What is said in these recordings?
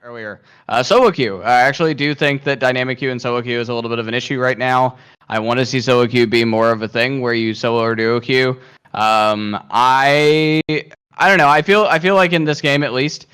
earlier. Solo queue. I actually do think that dynamic queue and solo queue is a little bit of an issue right now. I want to see solo queue be more of a thing where you solo or duo queue. I don't know. I feel like in this game at least,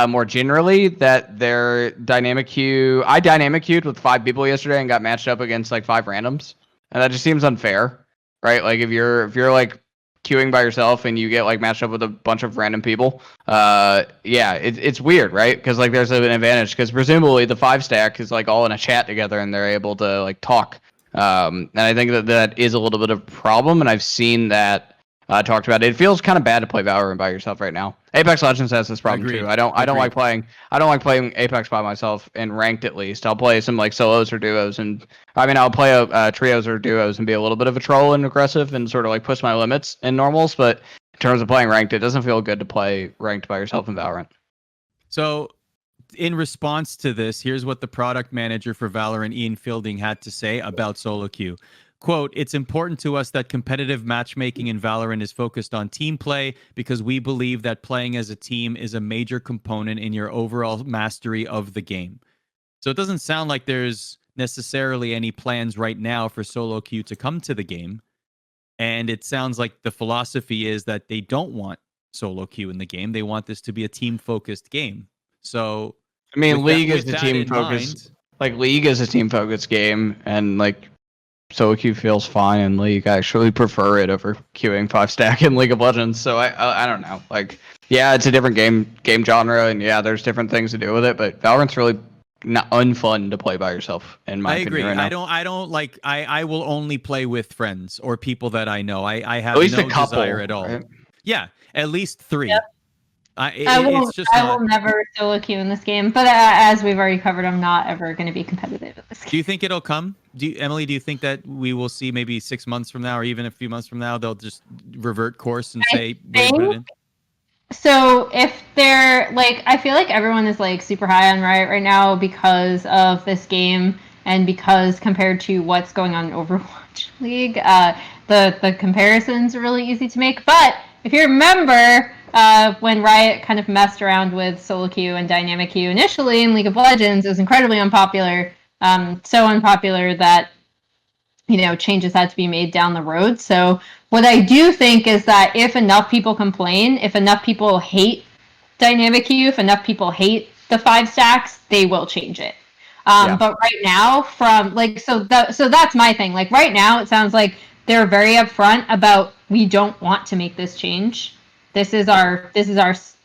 more generally, that their dynamic queue. I dynamic queued with 5 people yesterday and got matched up against like 5 randoms, and that just seems unfair, right? Like if you're like queuing by yourself and you get like matched up with a bunch of random people, yeah, it's weird, right? Because like there's an advantage because presumably the 5 stack is like all in a chat together and they're able to like talk. And I think that is a little bit of a problem, and I've seen that talked about. It feels kind of bad to play Valorant by yourself right now. Apex Legends has this problem too. I don't like playing Apex by myself in ranked at least. I'll play some like solos or duos, and I mean I'll play trios or duos and be a little bit of a troll and aggressive and sort of like push my limits in normals. But in terms of playing ranked, it doesn't feel good to play ranked by yourself in Valorant. So, in response to this, here's what the product manager for Valorant, Ian Fielding, had to say about solo queue. Quote, "It's important to us that competitive matchmaking in Valorant is focused on team play because we believe that playing as a team is a major component in your overall mastery of the game." So it doesn't sound like there's necessarily any plans right now for solo queue to come to the game. And it sounds like the philosophy is that they don't want solo queue in the game. They want this to be a team-focused game. So, I mean, League is a team-focused. Like League is a team-focused game, and like solo queue feels fine in League. I actually prefer it over queuing 5 stack in League of Legends. So I don't know. Like, yeah, it's a different game genre, and yeah, there's different things to do with it. But Valorant's really not unfun to play by yourself. In my opinion, right now. I don't like. I will only play with friends or people that I know. I have at least no a couple, desire at all. Right? Yeah, at least 3. Yep. I will never solo queue in this game, but as we've already covered, I'm not ever going to be competitive at this game. Do you think it'll come? Emily, do you think that we will see maybe 6 months from now or even a few months from now, they'll just revert course and say, we'll put it in? So if they're like, I feel like everyone is like super high on Riot right now because of this game and because compared to what's going on in Overwatch League, the comparisons are really easy to make. But if you remember, when Riot kind of messed around with solo queue and dynamic queue initially in League of Legends, it was incredibly unpopular. So unpopular that, changes had to be made down the road. So what I do think is that if enough people complain, if enough people hate dynamic queue, if enough people hate the 5 stacks, they will change it. But right now, so that's my thing. Like right now, it sounds like they're very upfront about we don't want to make this change. This is our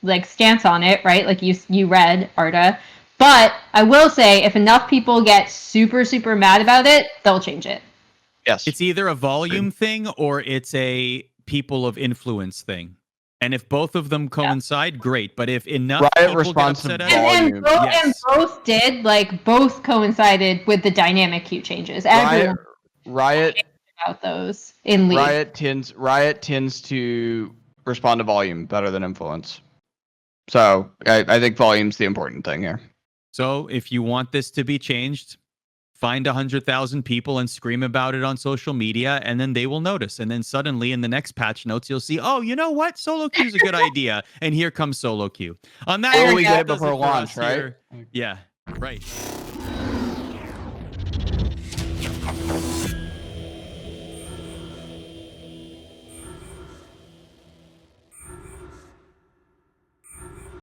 like stance on it, right? Like you read, Arda. But I will say, if enough people get super, super mad about it, they'll change it. Yes. It's either a volume thing or it's a people of influence thing. And if both of them coincide, great. But if enough people get upset at it, and both did, like both coincided with the dynamic queue changes. Riot about those in League. Riot tends to respond to volume better than influence. So I think volume's the important thing here. So if you want this to be changed, find 100,000 people and scream about it on social media, and then they will notice. And then suddenly in the next patch notes, you'll see, oh, you know what? Solo queue is a good idea. And here comes solo queue. On that, we get it before launch, right? Yeah, right.